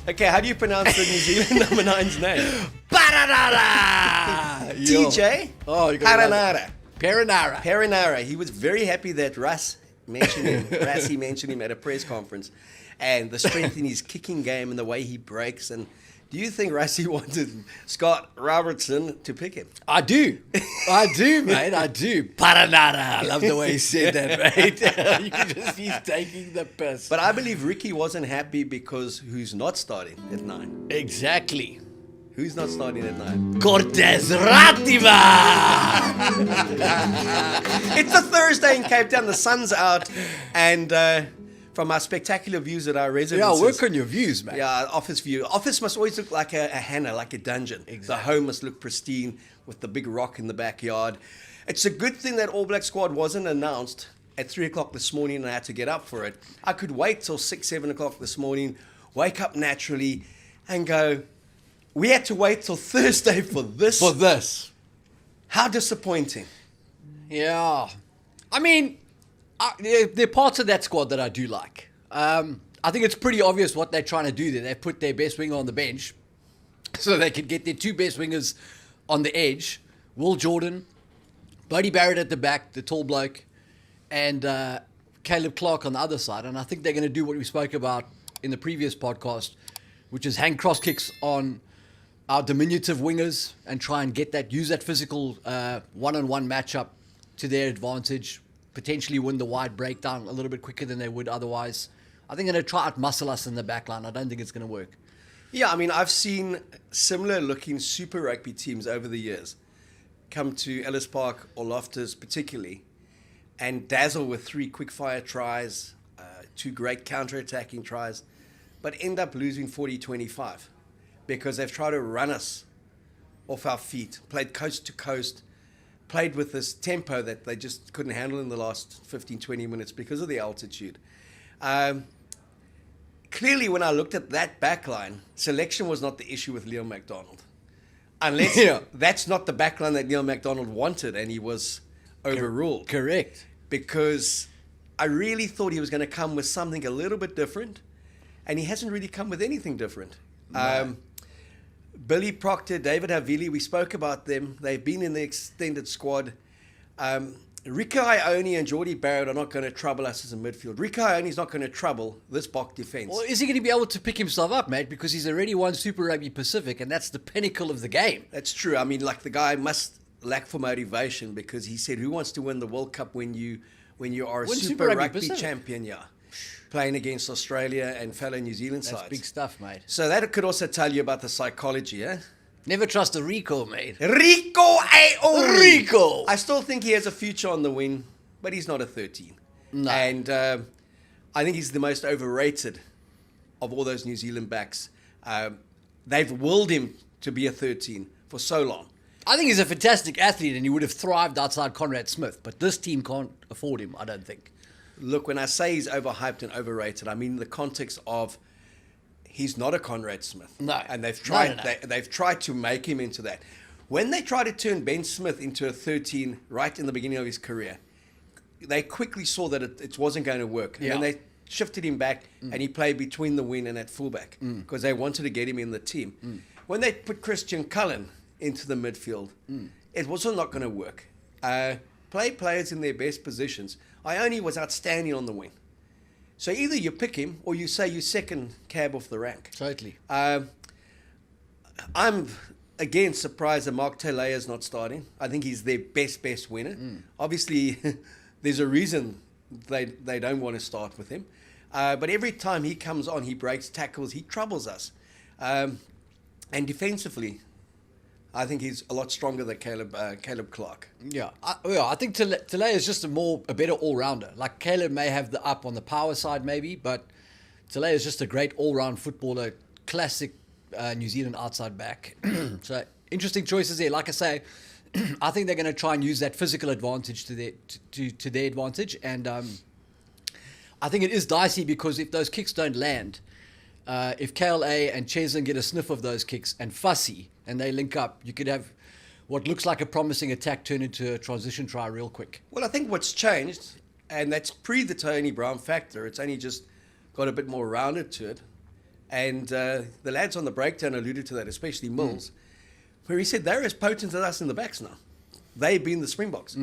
Okay, how do you pronounce the New Zealand number 9's name? Paranara! TJ Paranara. Paranara. He was very happy that Rassie mentioned him at a press conference, and the strength in his kicking game and the way he breaks. And do you think Rassie wanted Scott Robertson to pick him? I do, mate. I do. Paranara. I love the way he said that, mate. He's taking the piss. But I believe Ricky wasn't happy because who's not starting at 9? Exactly. Who's not starting at 9? Cortez Rativa! It's a Thursday in Cape Town. The sun's out, and from our spectacular views at our residences. Yeah, work on your views, mate. Yeah, office view. Office must always look like a Hannah, like a dungeon. Exactly. The home must look pristine with the big rock in the backyard. It's a good thing that All Black squad wasn't announced at 3 o'clock this morning and I had to get up for it. I could wait till 6, 7 o'clock this morning, wake up naturally and go, we had to wait till Thursday for this? For this. How disappointing. Yeah. I mean, there are parts of that squad that I do like. I think it's pretty obvious what they're trying to do there. They put their best winger on the bench so they could get their 2 best wingers on the edge. Will Jordan, Buddy Barrett at the back, the tall bloke, and Caleb Clark on the other side. And I think they're going to do what we spoke about in the previous podcast, which is hang cross kicks on our diminutive wingers and try and use that physical one-on-one matchup to their advantage, potentially win the wide breakdown a little bit quicker than they would otherwise. I think they're going to try out muscle us in the back line. I don't think it's going to work. Yeah, I mean, I've seen similar looking Super Rugby teams over the years come to Ellis Park or Loftus particularly and dazzle with 3 quick-fire tries, 2 great counter-attacking tries, but end up losing 40-25 because they've tried to run us off our feet, played coast to coast, played with this tempo that they just couldn't handle in the last 15, 20 minutes because of the altitude. Clearly, when I looked at that back line, selection was not the issue with Neil McDonald. Unless that's not the back line that Neil McDonald wanted and he was overruled. Correct. Because I really thought he was going to come with something a little bit different, and he hasn't really come with anything different. No. Billy Proctor, David Havili, we spoke about them. They've been in the extended squad. Rico Ione and Geordie Barrett are not going to trouble us as a midfield. Rico Ione's not going to trouble this Bok defence. Well, is he going to be able to pick himself up, mate? Because he's already won Super Rugby Pacific, and that's the pinnacle of the game. That's true. I mean, like, the guy must lack for motivation because he said, who wants to win the World Cup when you are a Super Rugby champion? Yeah. Playing against Australia and fellow New Zealand sides. That's big stuff, mate. So that could also tell you about the psychology, eh? Never trust a Rico, mate. Rico Ione! Rico! I still think he has a future on the wing, but he's not a 13. No. And I think he's the most overrated of all those New Zealand backs. They've willed him to be a 13 for so long. I think he's a fantastic athlete and he would have thrived outside Conrad Smith, but this team can't afford him, I don't think. Look, when I say he's overhyped and overrated, I mean in the context of he's not a Conrad Smith. No. And they've tried No. they've tried to make him into that. When they tried to turn Ben Smith into a 13 right in the beginning of his career, they quickly saw that it wasn't going to work. And then they shifted him back and he played between the wing and at fullback because they wanted to get him in the team. When they put Christian Cullen into the midfield, it was not going to work. Play players in their best positions. Ione was outstanding on the wing. So either you pick him or you say you second cab off the rank. Totally. I'm, again, surprised that Mark Taylor is not starting. I think he's their best winner. Obviously, there's a reason they don't want to start with him. But every time he comes on, he breaks tackles, he troubles us. And defensively, I think he's a lot stronger than Caleb Clark. Yeah, I think Talay is just a better all-rounder. Like Caleb may have the up on the power side maybe, but Talay is just a great all-round footballer, classic New Zealand outside back. So interesting choices there. Like I say, I think they're going to try and use that physical advantage to their advantage. And I think it is dicey because if those kicks don't land, if KLA and Cheslin get a sniff of those kicks and Fussy and they link up, you could have what looks like a promising attack turn into a transition try real quick. Well, I think what's changed, and that's pre the Tony Brown factor, it's only just got a bit more rounded to it, And the lads on the breakdown alluded to that, especially Mills, where he said they're as potent as us in the backs now. They've been the Springboks.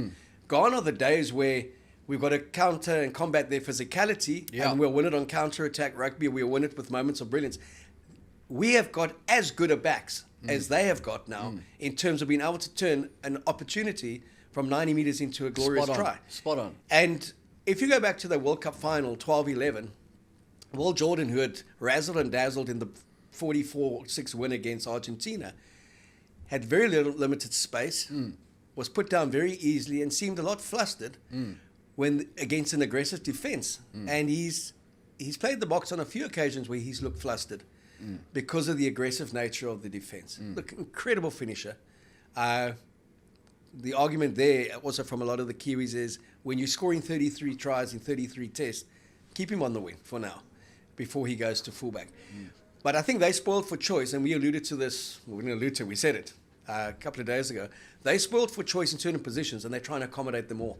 Gone are the days where we've got to counter and combat their physicality, and we'll win it on counter-attack rugby, we'll win it with moments of brilliance. We have got as good a backs as they have got now in terms of being able to turn an opportunity from 90 metres into a glorious try. Spot on. And if you go back to the World Cup final, 12-11, Will Jordan, who had razzled and dazzled in the 44-6 win against Argentina, had very little limited space, was put down very easily and seemed a lot flustered when against an aggressive defence. And he's played the box on a few occasions where he's looked flustered because of the aggressive nature of the defence. Look, incredible finisher. The argument there also from a lot of the Kiwis is when you're scoring 33 tries in 33 tests, keep him on the wing for now before he goes to fullback. But I think they spoiled for choice, and we alluded to this, we didn't allude to it, we said it a couple of days ago. They spoiled for choice in certain positions, and they're trying to accommodate them all.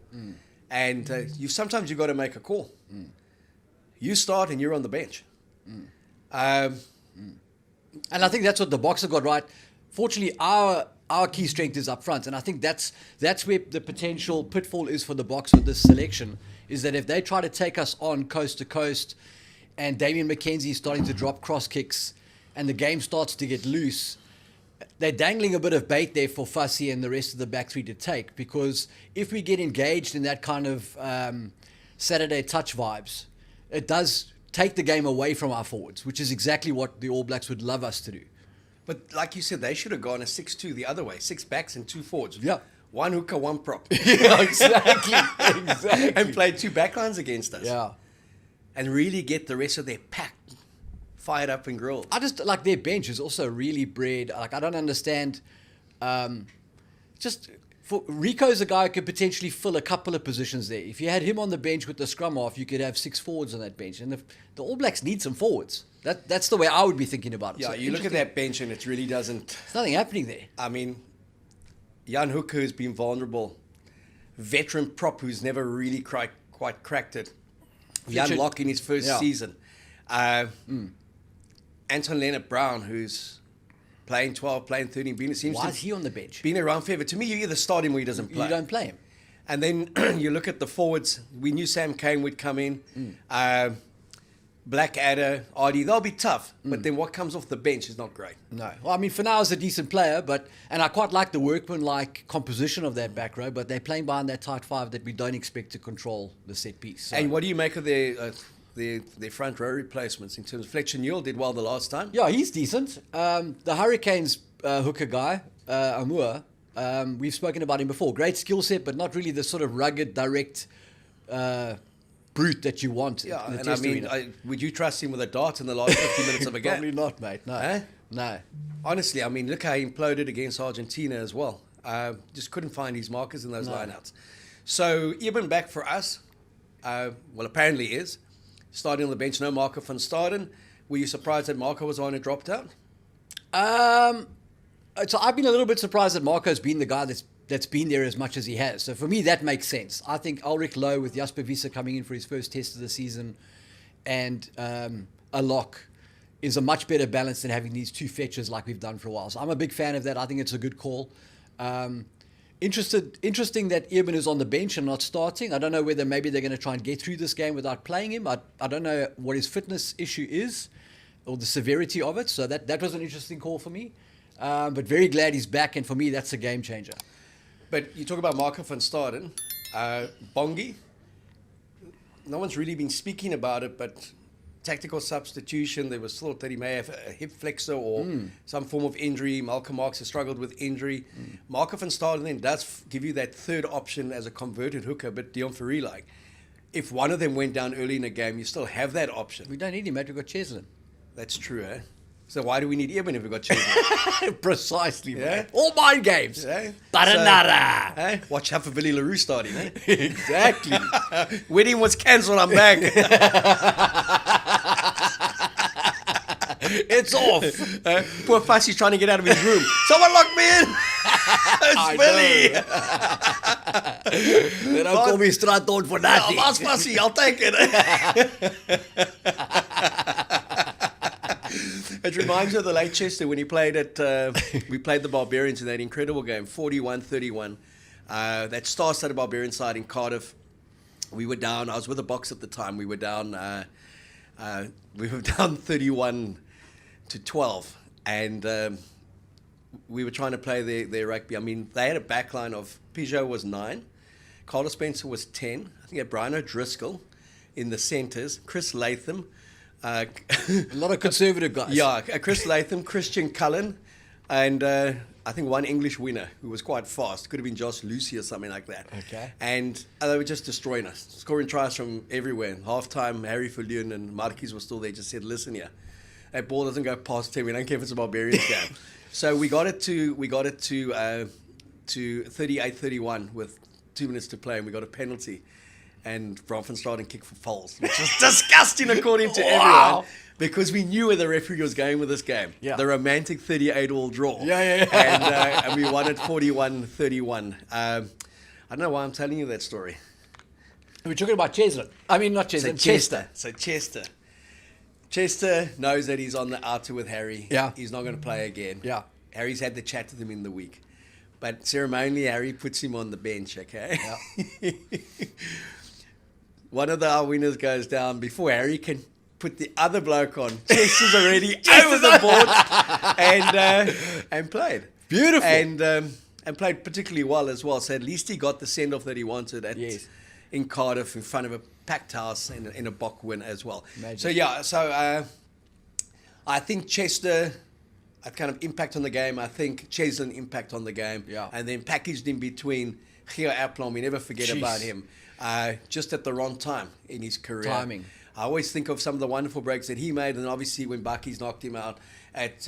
And sometimes you've got to make a call. You start and you're on the bench. And I think that's what the Boks have got right. Fortunately, our key strength is up front, and I think that's where the potential pitfall is for the Boks with this selection, is that if they try to take us on coast to coast and Damian McKenzie is starting to drop cross kicks and the game starts to get loose, they're dangling a bit of bait there for Fussy and the rest of the back three to take, because if we get engaged in that kind of Saturday touch vibes, it does take the game away from our forwards, which is exactly what the All Blacks would love us to do. But like you said, they should have gone a 6-2 the other way, 6 backs and 2 forwards. Yeah. One hooker, one prop. Yeah, exactly. And played 2 backlines against us. Yeah. And really get the rest of their pack fired up and grilled. I just like their bench is also really bred. Like, I don't understand. Just for Rico's a guy who could potentially fill a couple of positions there. If you had him on the bench with the scrum half, you could have 6 forwards on that bench. And the All Blacks need some forwards. That's the way I would be thinking about it. Yeah, So you look at that bench and it really doesn't. There's nothing happening there. I mean, Jan Hooker has been vulnerable. Veteran prop who's never really quite cracked it. Jan Locke in his first season. Anton Leonard-Brown, who's playing 12, playing 13. Why is he on the bench? Been around forever. To me, you either start him or he doesn't play. You don't play him. And then you look at the forwards. We knew Sam Cane would come in. Blackadder, Ardie, they'll be tough. But then what comes off the bench is not great. No. Well, I mean, Finau is a decent player, and I quite like the workman-like composition of that back row, but they're playing behind that tight 5 that we don't expect to control the set piece. So. And what do you make of their front row replacements in terms of Fletcher Newell did well the last time? Yeah, he's decent. The Hurricanes hooker guy, Amur, we've spoken about him before. Great skill set, but not really the sort of rugged, direct brute that you want. Yeah, in the and test I mean, arena. Would you trust him with a dart in the last 50 minutes of a game? Probably not, mate. No. Eh? No. Honestly, I mean, look how he imploded against Argentina as well. Just couldn't find his markers in those lineouts. So, Eben back for us. Well, apparently is. Starting on the bench, no Marco van Staden. Were you surprised that Marco was on and dropped out? So I've been a little bit surprised that Marco's been the guy that's been there as much as he has. So for me, that makes sense. I think Ulrich Lowe with Jasper Wiese coming in for his first test of the season and a lock is a much better balance than having these 2 fetchers like we've done for a while. So I'm a big fan of that. I think it's a good call. Interesting that Eben is on the bench and not starting. I don't know whether maybe they're going to try and get through this game without playing him. I don't know what his fitness issue is or the severity of it. So that was an interesting call for me. But very glad he's back, and for me, that's a game changer. But you talk about Marco van Staden, Bongi. No one's really been speaking about it, but tactical substitution. There was thought that he may have a hip flexor or some form of injury. Malcolm Marx has struggled with injury. Marco van Staden then does give you that third option as a converted hooker, but Dion Fourie-like. If one of them went down early in the game, you still have that option. We don't need him, mate. We've got Cheslin. That's true, eh? So why do we need Eben if we've got Cheslin? Precisely, Yeah? mate. All mind games. Yeah? Baranara. So, eh? Watch out for Willie LaRue starting, eh? Exactly. Wedding was cancelled, I'm back. It's off. Poor Fussie's trying to get out of his room. Someone lock me in. It's Billy. They don't call me Straton for nothing. Last Fussy, I'll take it. It reminds me of the late Chester when he played at, we played the Barbarians in that incredible game, 41-31. That star-studded Barbarian side in Cardiff. We were down, I was with the Boks at the time, we were down 31-12. And we were trying to play their rugby. I mean, they had a backline of, Peugeot was 9, Carlos Spencer was 10, I think had Brian O'Driscoll in the centres, Chris Latham. A lot of conservative guys. Yeah, Chris Latham, Christian Cullen, and I think one English winner who was quite fast. Could have been Josh Lucy or something like that. Okay. And they were just destroying us, scoring tries from everywhere. Half time, Harry Verleun and Marquis were still there, just said, listen here, that ball doesn't go past 10. We don't care if it's a Barbarians game. So we got it to 38-31 with 2 minutes to play, and we got a penalty. And Bronfen started and kicked for fouls, which was disgusting according to everyone, because we knew where the referee was going with this game. Yeah. The romantic 38-all draw. Yeah. And we won it 41-31. I don't know why I'm telling you that story. We're talking about Chester. I mean, not Chester, Chester. So Chester knows that he's on the outer with Harry. Yeah. He's not going to play again. Yeah. Harry's had the chat with him in the week. But ceremonially, Harry puts him on the bench, okay? Yeah. One of our winners goes down before Harry can put the other bloke on. Chester's already over the board and played. Beautiful. And played particularly well as well. So at least he got the send-off that he wanted in Cardiff in front of a packed house in a Bok win as well. Imagine. I think Chester had kind of impact on the game. I think Cheslin impact on the game. Yeah. And then packaged in between Keo Zels, we never forget about him. Just at the wrong time in his career. Timing. I always think of some of the wonderful breaks that he made, and obviously when Bucky's knocked him out at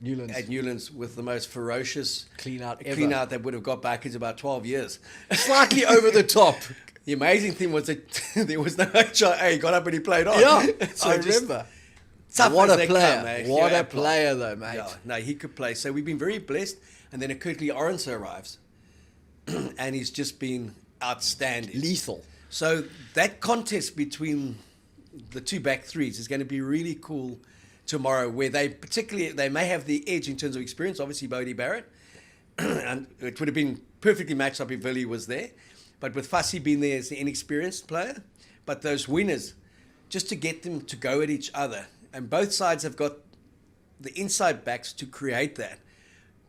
Newlands with the most ferocious clean out that would have got Bucky's about 12 years. Slightly over the top. The amazing thing was that there was no HIA. He got up and he played on. Yeah, So I remember. tough What as a they player. come, eh? What Keo a Zels. player, though, mate. Yeah, no, he could play. So we've been very blessed. And then a Kirkley Orense arrives. And he's just been outstanding. Lethal. So that contest between the two back threes is going to be really cool tomorrow, where they may have the edge in terms of experience. Obviously, Bodie Barrett. And it would have been perfectly matched up if Willie was there. But with Fussy being there as the inexperienced player, but those winners, just to get them to go at each other. And both sides have got the inside backs to create that.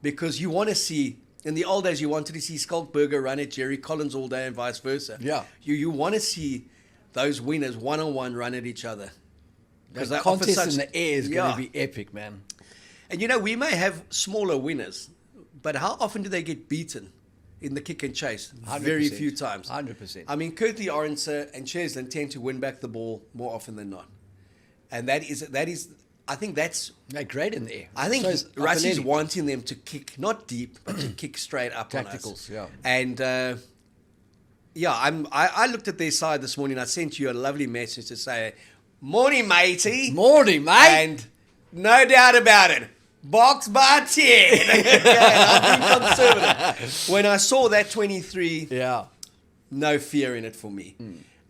Because you want to see, in the old days, you wanted to see Skalkberger run at Jerry Collins all day and vice versa. Yeah. You want to see those winners one-on-one run at each other. Because the contest in the air is going to be epic, man. And we may have smaller winners, but how often do they get beaten in the kick and chase? 100%. Very few times. 100%. I mean, Kirkley Orense and Cheslin tend to win back the ball more often than not. And that is, I think that's... They're great in the air. I think So Russie's wanting them to kick, not deep, but to kick straight up on us. Tacticals, yeah. And, I looked at their side this morning. I sent you a lovely message to say, morning, matey. Morning, mate. And no doubt about it, Box by 10. I'm being conservative. When I saw that 23, no fear in it for me.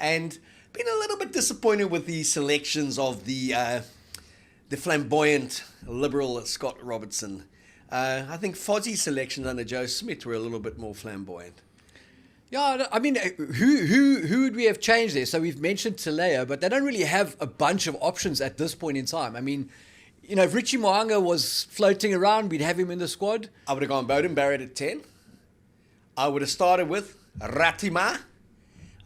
And been a little bit disappointed with the selections of the flamboyant liberal Scott Robertson. I think Fozzie's selections under Joe Smith were a little bit more flamboyant. Yeah, I mean, who would we have changed there? So we've mentioned Talea, but they don't really have a bunch of options at this point in time. I mean, if Richie Moanga was floating around, we'd have him in the squad. I would have gone Bowden Barrett at 10. I would have started with Ratima.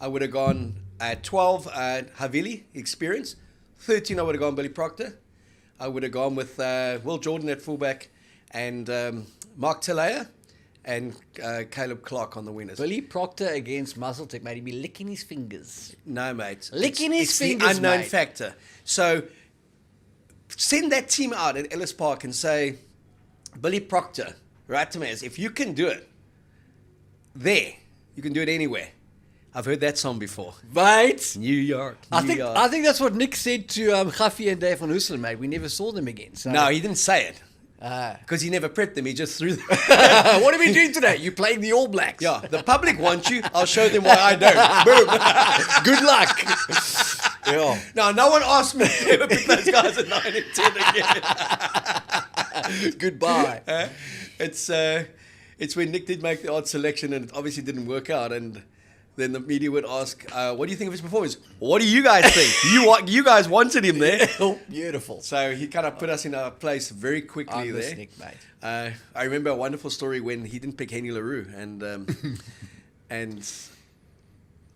I would have gone at 12, Havili, experience. 13, I would have gone Billy Proctor. I would have gone with Will Jordan at fullback and Mark Talea and Caleb Clark on the winners. Billy Proctor against Muzzletech, mate. He'd be licking his fingers. No, mate. Licking his fingers, It's the unknown mate. factor. So send that team out at Ellis Park and say, Billy Proctor, Ratamez, if you can do it there, you can do it anywhere. I've heard that song before. Mate. New York. I think that's what Nick said to Ghafi and Dave van Husselen, mate. We never saw them again. So. No, he didn't say it. Because he never prepped them. He just threw them. What are we doing today? You playing the All Blacks? Yeah, the public want you. I'll show them why I don't. Boom. Good luck. Yeah. Now, no one asked me to ever pick those guys at 9 and 10 again. Goodbye. It's when Nick did make the odd selection and it obviously didn't work out. And then the media would ask, what do you think of his performance? What do you guys think? You guys wanted him there. Oh, beautiful. So he kind of put us in our place very quickly there. Nick, mate. I remember a wonderful story when he didn't pick Henny LaRue. And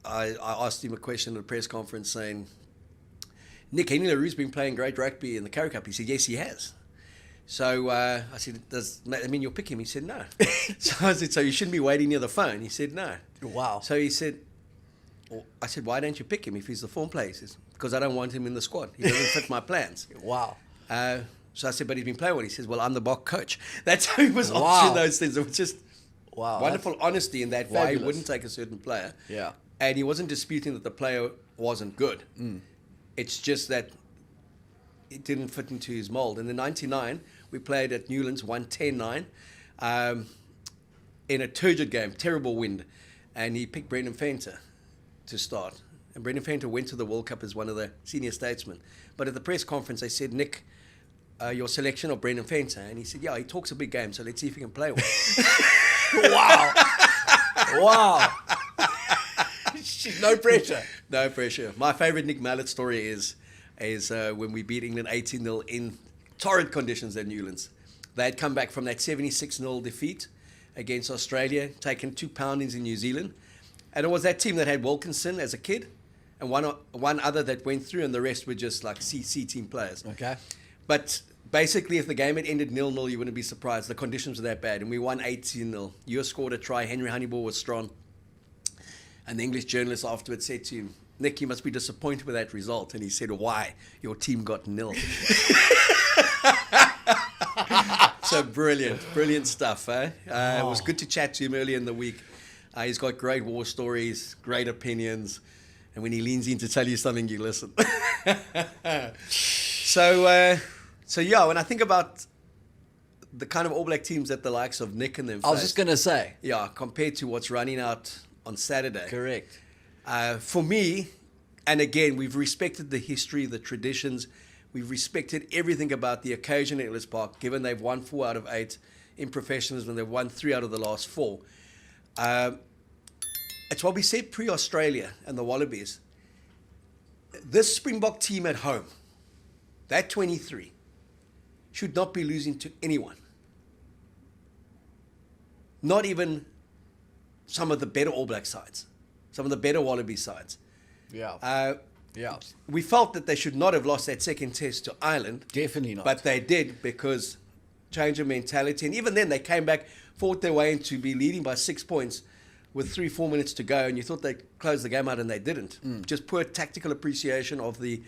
I asked him a question at a press conference saying, Nick, Henny LaRue's been playing great rugby in the Currie Cup. He said, yes, he has. So I said, does that mean you'll pick him? He said, no. So I said, so you shouldn't be waiting near the phone. He said, no. Wow. So he said, I said, why don't you pick him if he's the form player? He says, because I don't want him in the squad. He doesn't fit my plans. Wow. So I said, but he's been playing well. He says, well, I'm the Bok coach. That's how he was answering those things. It was just wonderful honesty in that why he wouldn't take a certain player. Yeah. And he wasn't disputing that the player wasn't good. It's just that it didn't fit into his mold. In the 99, we played at Newlands, won 10-9 in a turgid game, terrible wind. And he picked Brendan Fenter to start. And Brendan Fenter went to the World Cup as one of the senior statesmen. But at the press conference, they said, Nick, your selection of Brendan Fenter. And he said, yeah, he talks a big game, so let's see if he can play well. Wow. Wow. No pressure. No pressure. My favourite Nick Mallett story is when we beat England 18-0 in torrid conditions at Newlands. They had come back from that 76-0 defeat against Australia, taken 2 poundings in New Zealand. And it was that team that had Wilkinson as a kid and one other that went through, and the rest were just like C team players. Okay. But basically, if the game had ended 0-0, you wouldn't be surprised. The conditions were that bad. And we won 18-0. You scored a try. Henry Honeyball was strong. And the English journalist afterwards said to him, Nick, you must be disappointed with that result. And he said, why? Your team got 0. So brilliant stuff. It was good to chat to him earlier in the week. He's got great war stories, great opinions. And when he leans in to tell you something, you listen. So yeah, when I think about the kind of All Black teams that the likes of Nick and them I was just going to say. Yeah, compared to what's running out on Saturday. Correct. For me, and again, we've respected the history, the traditions. We've respected everything about the occasion at Ellis Park, given they've won 4 out of 8 in professionals and they've won 3 out of the last 4. It's what we said pre-Australia and the Wallabies. This Springbok team at home, that 23, should not be losing to anyone. Not even some of the better All Black sides, some of the better Wallaby sides. Yeah. Yeah. We felt that they should not have lost that second test to Ireland. Definitely not. But they did, because change of mentality. And even then, they came back, fought their way into be leading by 6 points with 3-4 minutes to go. And you thought they'd close the game out, and they didn't. Just poor tactical appreciation of the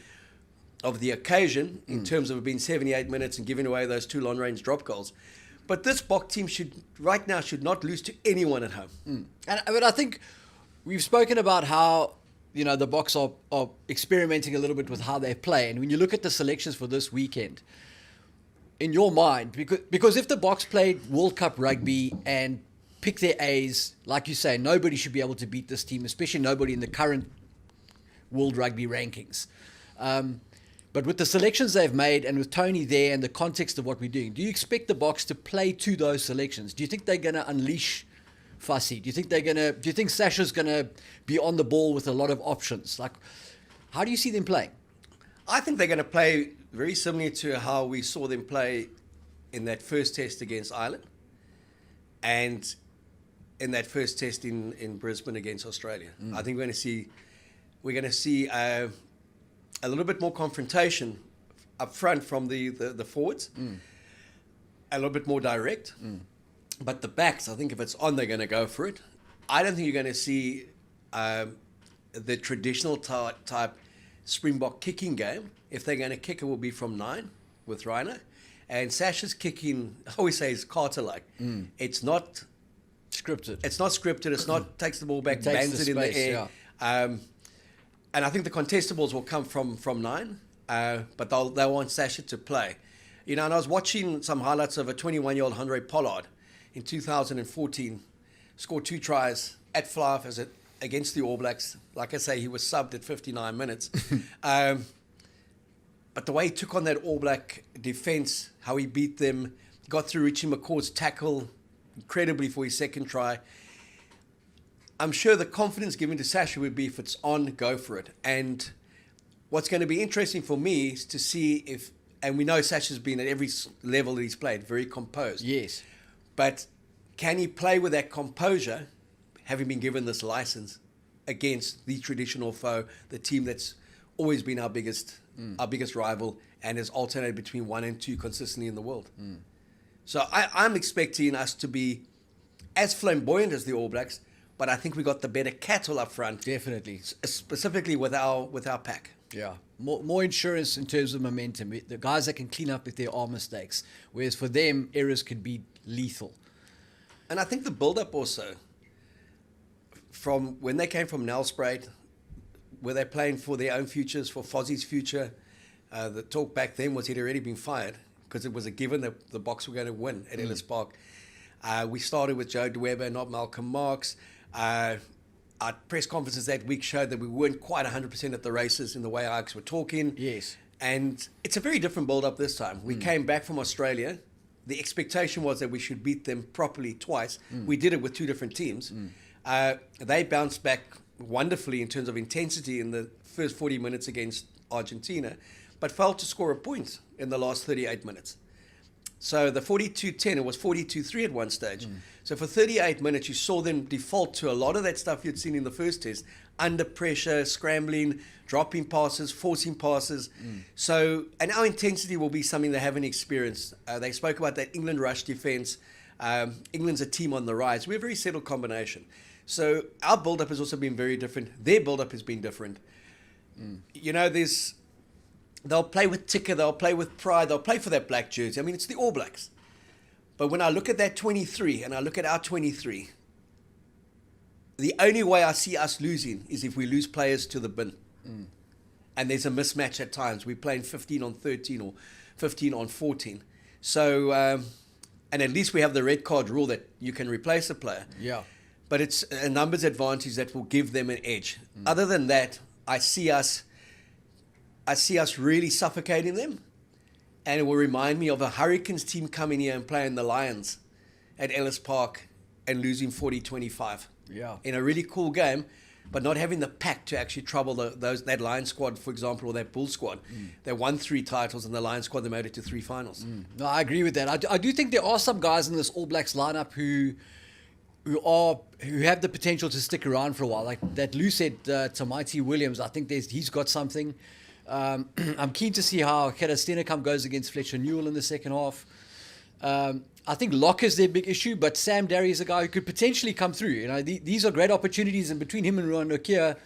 occasion in terms of it being 78 minutes and giving away those 2 long-range drop goals. But this Bok team should not lose to anyone at home. But I think we've spoken about how, you know, the Boks are experimenting a little bit with how they play. And when you look at the selections for this weekend, in your mind, because if the Boks played World Cup rugby and pick their A's, like you say, nobody should be able to beat this team, especially nobody in the current World Rugby rankings. But with the selections they've made and with Tony there and the context of what we're doing, do you expect the Boks to play to those selections? Do you think they're going to unleash Fussy? Do you think Sasha's going to be on the ball with a lot of options? Like, how do you see them playing? I think they're going to play very similarly to how we saw them play in that first test against Ireland and in that first test in Brisbane against Australia. I think we're going to see a little bit more confrontation up front from the forwards, a little bit more direct. But the backs, I think if it's on, they're going to go for it. I don't think you're going to see the traditional type Springbok kicking game. If they're going to kick, it will be from 9 with Reiner. And Sasha's kicking, I always say, is Carter-like. It's not scripted. It's not scripted. It's not takes the ball back, bangs it in the air. Yeah. And I think the contestables will come from 9, but they'll want Sasha to play. You know, and I was watching some highlights of a 21-year-old Andre Pollard in 2014, scored 2 tries at fly-off as a against the All Blacks. Like I say, he was subbed at 59 minutes. But the way he took on that All Black defence, how he beat them, got through Richie McCaw's tackle incredibly for his second try. I'm sure the confidence given to Sasha would be, if it's on, go for it. And what's going to be interesting for me is to see if, and we know Sasha's been at every level that he's played, very composed. Yes. But can he play with that composure, having been given this license, against the traditional foe, the team that's always been our biggest rival and has alternated between 1 and 2 consistently in the world. So I'm expecting us to be as flamboyant as the All Blacks, but I think we got the better cattle up front. Definitely. Specifically with our pack. Yeah. More insurance in terms of momentum. The guys that can clean up if there are mistakes. Whereas for them, errors could be lethal. And I think the build-up also, from when they came from Nelspruit, were they playing for their own futures, for Fozzie's future? The talk back then was he'd already been fired because it was a given that the Boks were going to win at Ellis Park. We started with Joe DeWeber, not Malcolm Marx. Our press conferences that week showed that we weren't quite 100% at the races in the way Ajax were talking. Yes. And it's a very different build-up this time. We came back from Australia. The expectation was that we should beat them properly twice. We did it with 2 different teams. They bounced back wonderfully in terms of intensity in the first 40 minutes against Argentina, but failed to score a point in the last 38 minutes. So the 42-10, it was 42-3 at one stage. So for 38 minutes, you saw them default to a lot of that stuff you'd seen in the first test, under pressure, scrambling, dropping passes, forcing passes. So, and our intensity will be something they haven't experienced. They spoke about that England rush defense. England's a team on the rise. We're a very settled combination. So our build-up has also been very different. Their build-up has been different. You know, they'll play with ticker, they'll play with pride, they'll play for that black jersey. I mean, it's the All Blacks. But when I look at that 23 and I look at our 23, the only way I see us losing is if we lose players to the bin. And there's a mismatch at times. We're playing 15 on 13 or 15 on 14. So, and at least we have the red card rule that you can replace a player. Yeah. But it's a numbers advantage that will give them an edge. Other than that, I see us really suffocating them. And it will remind me of a Hurricanes team coming here and playing the Lions at Ellis Park and losing 40-25. Yeah. In a really cool game, but not having the pack to actually trouble that Lions squad, for example, or that Bull squad. They won 3 titles, and the Lions squad, they made it to 3 finals. No, I agree with that. I do think there are some guys in this All Blacks lineup who have the potential to stick around for a while. Like that Lucid Tamaiti Williams, I think he's got something. I'm keen to see how Gerhard Steenekamp goes against Fletcher Newell in the second half. I think Locke is their big issue, but Sam Derry is a guy who could potentially come through. You know, these are great opportunities, and between him and Ruan Nokia,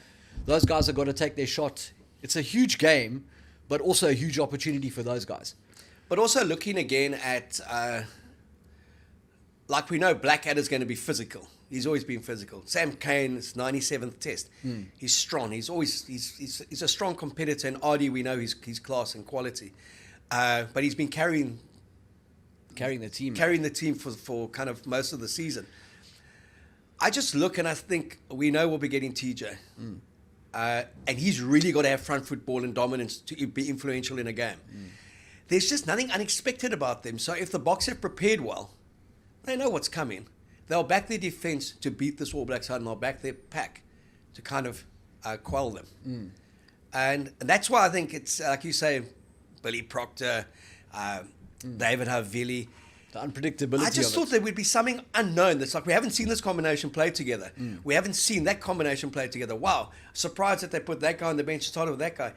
those guys have got to take their shot. It's a huge game, but also a huge opportunity for those guys. But also looking again at, like we know, Blackadder's going to be physical. He's always been physical. Sam Cane's 97th test. He's strong. He's a strong competitor. And Ardie, we know his class and quality. But he's been carrying the team. Carrying the team for kind of most of the season. I just look and I think we know we'll be getting TJ. And he's really got to have front foot ball and dominance to be influential in a game. There's just nothing unexpected about them. So if the Boks have prepared well, they know what's coming. They'll back their defense to beat this All Black side, and they'll back their pack to kind of quell them. And that's why I think it's, like you say, Billy Proctor, David Havili. The unpredictability I just thought there would be something unknown. That's like, we haven't seen this combination play together. We haven't seen that combination play together. Wow. Surprised that they put that guy on the bench, started with that guy.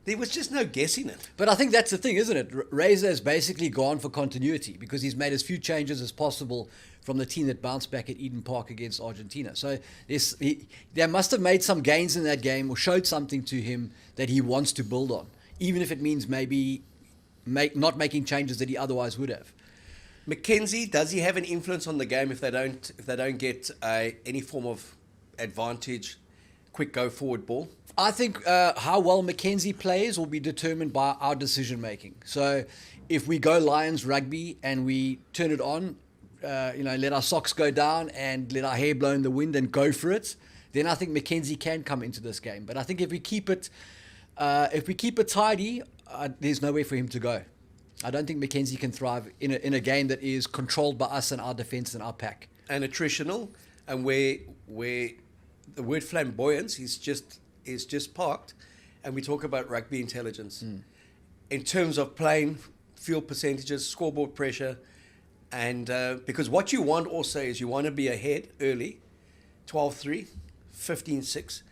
There was just no guessing it. But I think that's the thing, isn't it? Razor has basically gone for continuity because he's made as few changes as possible from the team that bounced back at Eden Park against Argentina. So they must have made some gains in that game or showed something to him that he wants to build on, even if it means maybe not making changes that he otherwise would have. McKenzie, does he have an influence on the game if they don't get any form of advantage, quick go forward ball? I think how well McKenzie plays will be determined by our decision making. So if we go Lions rugby and we turn it on, let our socks go down and let our hair blow in the wind and go for it, then I think McKenzie can come into this game. But I think if we keep it tidy, there's nowhere for him to go. I don't think McKenzie can thrive in a game that is controlled by us and our defense and our pack. And attritional, and where the word flamboyance is just parked, and we talk about rugby intelligence in terms of playing field percentages, scoreboard pressure, and because what you want also is you want to be ahead early, 12-3, 15-6,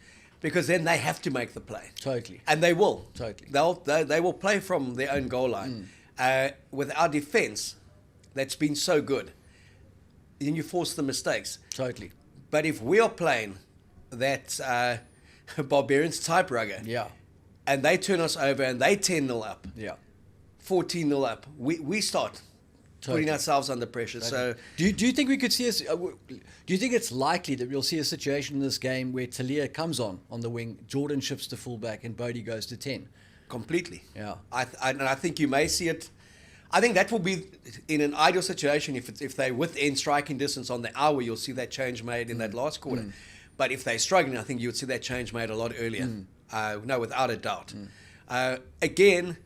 because then they have to make the play. Totally. And they will. Totally. They will play from their own goal line. With our defense that's been so good, then you force the mistakes. Totally. But if we are playing that Barbarians type rugger, and they turn us over and they 10-0 up, 14-0 up, we start putting ourselves under pressure. So, do you think we could see us? Do you think it's likely that we'll see a situation in this game where Talia comes on the wing, Jordan shifts to fullback, and Bodie goes to 10? Completely. Yeah. And I think you may see it. I think that will be in an ideal situation if they're within striking distance on the hour, you'll see that change made in that last quarter. But if they're struggling, I think you would see that change made a lot earlier. No, without a doubt. Again,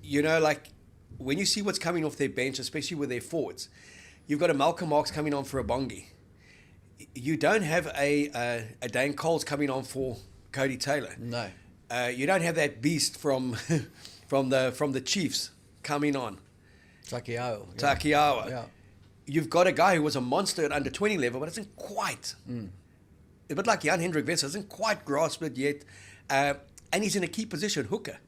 like when you see what's coming off their bench, especially with their forwards, you've got a Malcolm Marks coming on for a Bongi. You don't have a Dane Coles coming on for Cody Taylor. No. You don't have that beast from the Chiefs coming on. Takiawa. Yeah. You've got a guy who was a monster at under 20 level, but isn't quite. A bit like Jan Hendrik Wessel, hasn't quite grasped it yet. And he's in a key position, hooker.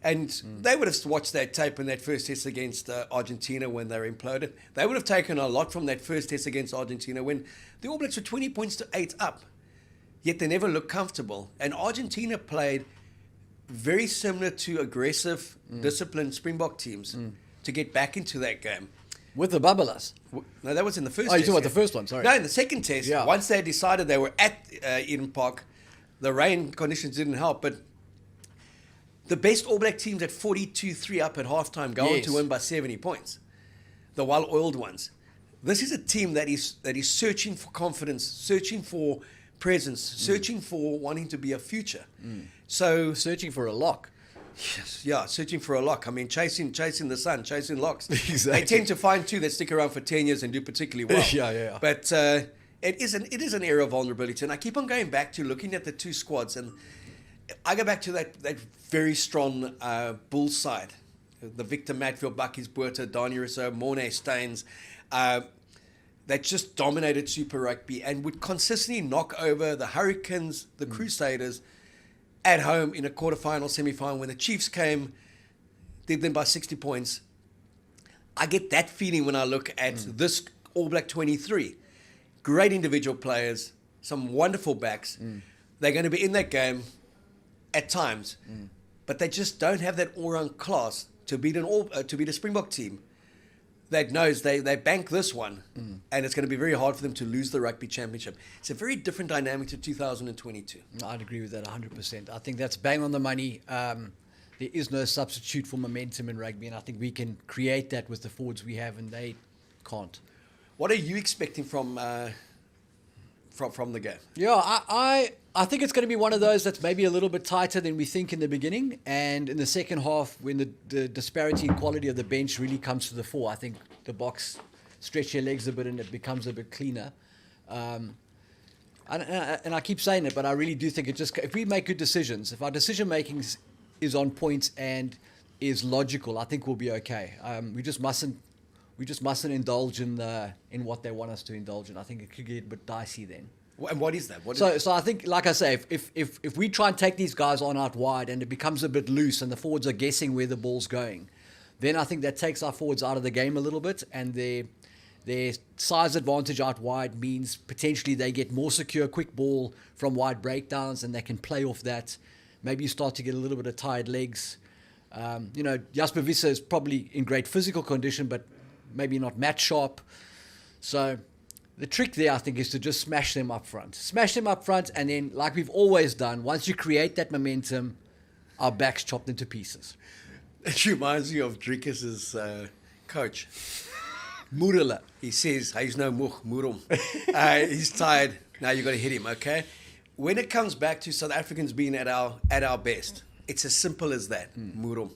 And they would have watched that tape in that first test against Argentina when they were imploded. They would have taken a lot from that first test against Argentina when the All Blacks were 20 points to 8 up. Yet they never looked comfortable. And Argentina played very similar to aggressive, disciplined Springbok teams to get back into that game. With the Babalas? No, that was in the first test. Oh, you're talking about the first one, sorry. No, in the second test, once they decided they were at Eden Park, the rain conditions didn't help, but the best All Black teams at 42-3 up at halftime go on to win by 70 points. The well-oiled ones. This is a team that is searching for confidence, searching for presence, searching for wanting to be a future. So searching for a lock. Yes, yeah, searching for a lock. I mean, chasing the sun, chasing locks. Exactly. They tend to find two that stick around for 10 years and do particularly well. Yeah. But it is an area of vulnerability, and I keep on going back to looking at the two squads, and I go back to that very strong Bulls side, the Victor Matfield, Bucky's Buerta, Donny Rousseau, Mornay Staines, that just dominated Super Rugby and would consistently knock over the Hurricanes, the Crusaders, at home in a quarterfinal, semi-final. When the Chiefs came, did them by 60 points. I get that feeling when I look at this All Black 23. Great individual players, some wonderful backs. They're going to be in that game at times, but they just don't have that all-round class to beat a Springbok team that knows they bank this one, and it's going to be very hard for them to lose the Rugby Championship. It's a very different dynamic to 2022. I'd agree with that 100%. I think that's bang on the money. There is no substitute for momentum in rugby, and I think we can create that with the forwards we have, and they can't. What are you expecting from the game? Yeah, I think it's going to be one of those that's maybe a little bit tighter than we think in the beginning, and in the second half, when the disparity in quality of the bench really comes to the fore, I think the Boks stretch their legs a bit and it becomes a bit cleaner. And I keep saying it, but I really do think if we make good decisions, if our decision making is on point and is logical, I think we'll be okay. We just mustn't indulge in what they want us to indulge in. I think it could get a bit dicey then. And what is that? So I think, like I say, if we try and take these guys on out wide and it becomes a bit loose and the forwards are guessing where the ball's going, then I think that takes our forwards out of the game a little bit, and their size advantage out wide means potentially they get more secure, quick ball from wide breakdowns, and they can play off that. Maybe you start to get a little bit of tired legs. Jasper Visser is probably in great physical condition, but maybe not match sharp. So the trick there, I think, is to just smash them up front. Smash them up front, and then, like we've always done, once you create that momentum, our backs chopped into pieces. It reminds me of Driekus' coach. Murala. He says, he's no murum. He's tired. Now you got to hit him, okay? When it comes back to South Africans being at our best, it's as simple as that. Murum.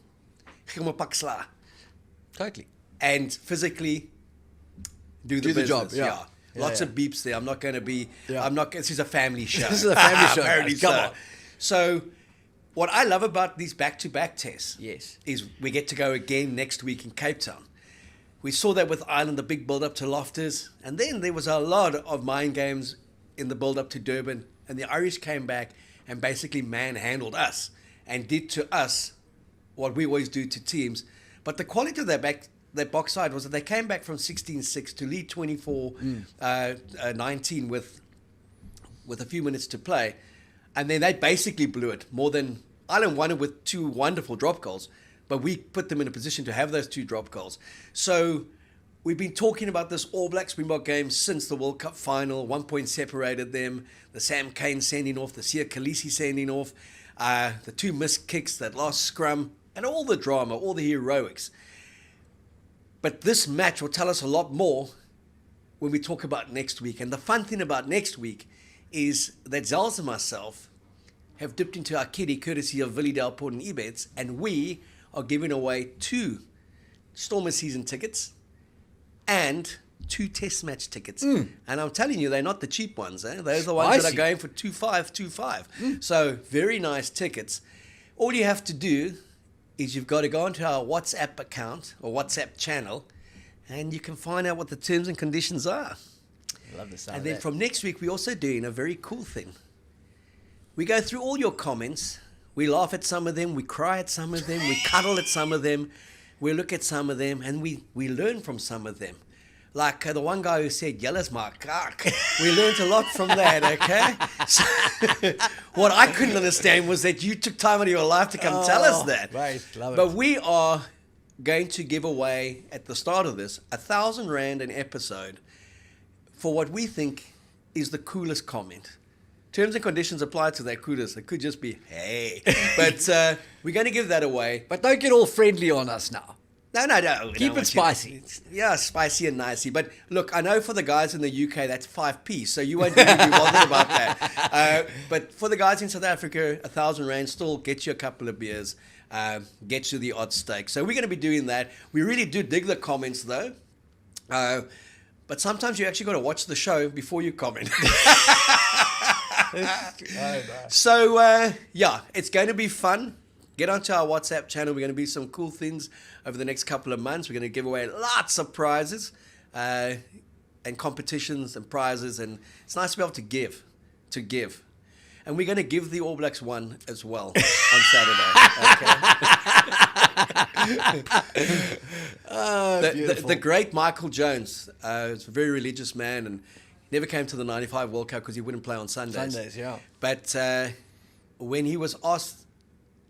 Paksla. Totally. And physically do the the business. job, yeah. Lots of beeps there. I'm not going to be, this is a family show. This is a family show. Family Come show. on. So what I love about these back-to-back tests is we get to go again next week in Cape Town. We saw that with Ireland, the big build-up to Loftus. And then there was a lot of mind games in the build-up to Durban. And the Irish came back and basically manhandled us and did to us what we always do to teams. But the quality of that box side was that they came back from 16-6 to lead 24-19 with a few minutes to play. And then they basically blew it more than Ireland won it with 2 wonderful drop goals. But we put them in a position to have those 2 drop goals. So we've been talking about this All Black Springbok game since the World Cup final. 1 point separated them. The Sam Cane sending off, the Sia Khaleesi sending off, the 2 missed kicks, that last scrum, and all the drama, all the heroics. But this match will tell us a lot more when we talk about next week. And the fun thing about next week is that Zels and myself have dipped into our kitty courtesy of Willie Delport and Ebets, and we are giving away 2 Stormers season tickets and 2 test match tickets. And I'm telling you, they're not the cheap ones. Those are the ones that are going for 2.5. So very nice tickets. All you have to do is you've got to go onto our WhatsApp account or WhatsApp channel, and you can find out what the terms and conditions are. I love the sound And then from next week, we're also doing a very cool thing. We go through all your comments. We laugh at some of them. We cry at some of them. We cuddle at some of them. We look at some of them, and we learn from some of them. Like the one guy who said, "Yellow's my cock." We learned a lot from that, okay? So, what I couldn't understand was that you took time out of your life to come tell us that. Right, love it. But we are going to give away, at the start of this, 1,000 Rand an episode for what we think is the coolest comment. Terms and conditions apply to that coolest. It could just be, hey. But we're going to give that away. But don't get all friendly on us now. No. Keep it spicy. Yeah, spicy and nicey. But look, I know for the guys in the UK, that's 5p, so you won't really be bothered about that. But for the guys in South Africa, 1,000 Rand still gets you a couple of beers, gets you the odd steak. So we're going to be doing that. We really do dig the comments, though. But sometimes you actually got to watch the show before you comment. So, it's going to be fun. Get onto our WhatsApp channel. We're going to do some cool things over the next couple of months. We're going to give away lots of prizes and competitions and prizes. And it's nice to be able to give. And we're going to give the All Blacks one as well on Saturday. Okay? The great Michael Jones is a very religious man and never came to the 95 World Cup because he wouldn't play on Sundays. But when he was asked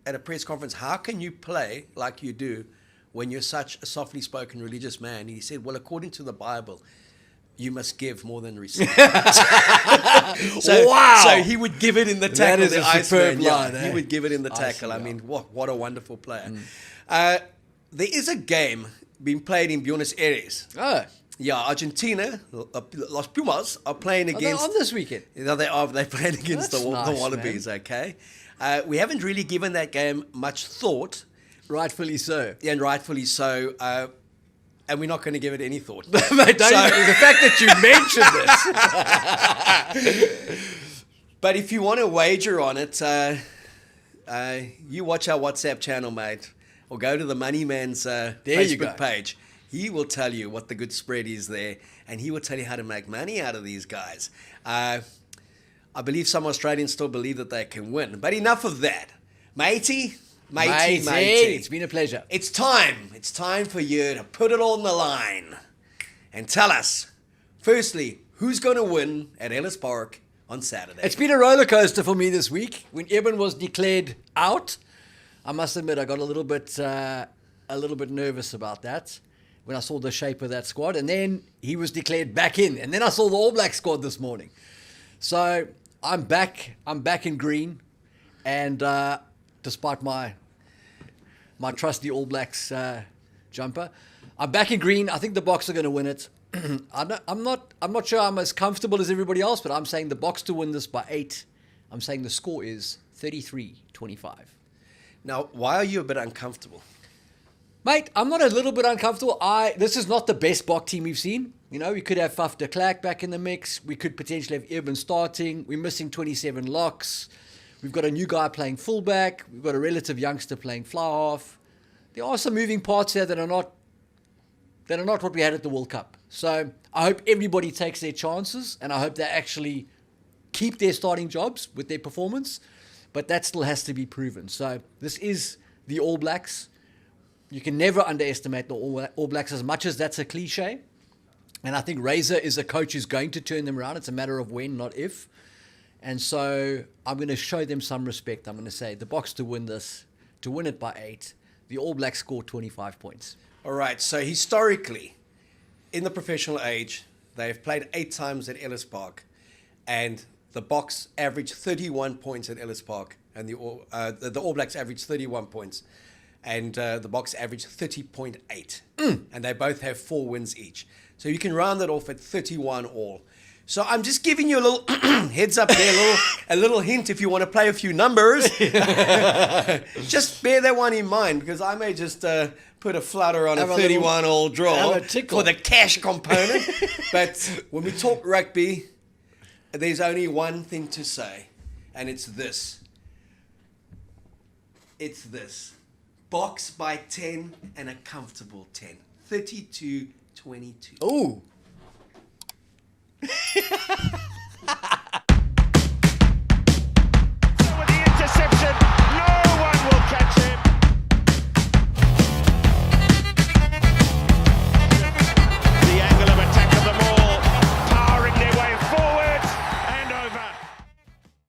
at a press conference, how can you play like you do when you're such a softly spoken religious man? He said, well, according to the Bible, you must give more than receive. So he would give it in the tackle. That is a superb line. He would give it in the tackle. I mean, what a wonderful player. There is a game being played in Buenos Aires. Oh. Yeah, Argentina, Los Pumas, are playing against... Are they on this weekend? No, they are. They're playing against the nice, Wallabies, man. okay? We haven't really given that game much thought. Rightfully so. Yeah, and rightfully so. And we're not going to give it any thought. Mate, the fact that you mentioned this. But if you want to wager on it, you watch our WhatsApp channel, mate, or go to the Money Man's Facebook page. He will tell you what the good spread is there, and he will tell you how to make money out of these guys. I believe some Australians still believe that they can win. But enough of that. Matey. It's been a pleasure. It's time. It's time for you to put it all on the line and tell us, firstly, who's going to win at Ellis Park on Saturday. It's been a roller coaster for me this week. When Eben was declared out, I must admit I got a little bit nervous about that when I saw the shape of that squad. And then he was declared back in. And then I saw the All Black squad this morning. So I'm back in green. And despite my trusty All Blacks jumper. I'm back in green. I think the Boks are going to win it. I'm not sure I'm as comfortable as everybody else, but I'm saying the Boks to win this by 8. I'm saying the score is 33-25. Now, why are you a bit uncomfortable? Mate, I'm not a little bit uncomfortable. This is not the best Bok team we've seen. You know, we could have Faf de Klerk back in the mix. We could potentially have Urban starting. We're missing 27 locks. We've got a new guy playing fullback. We've got a relative youngster playing fly half. There are some moving parts here that are not what we had at the World Cup. So I hope everybody takes their chances, and I hope they actually keep their starting jobs with their performance. But that still has to be proven. So this is the All Blacks. You can never underestimate the All Blacks, as much as that's a cliche. And I think Razor is a coach who's going to turn them around. It's a matter of when, not if. And so I'm going to show them some respect. I'm going to say the Boks to win this, to win it by 8. The All Blacks score 25 points. All right, so historically, in the professional age, they've played 8 times at Ellis Park. And the Boks averaged 31 points at Ellis Park. And the All Blacks averaged 31 points. And the Boks averaged 30.8. And they both have 4 wins each. So you can round that off at 31 all. So I'm just giving you a little heads up there, a little hint if you want to play a few numbers. Just bear that one in mind, because I may just put a flutter on a 31 all draw for the cash component. But when we talk rugby, there's only one thing to say, and it's this. It's this. Boks by 10 and a comfortable 10. 32-22. Ooh.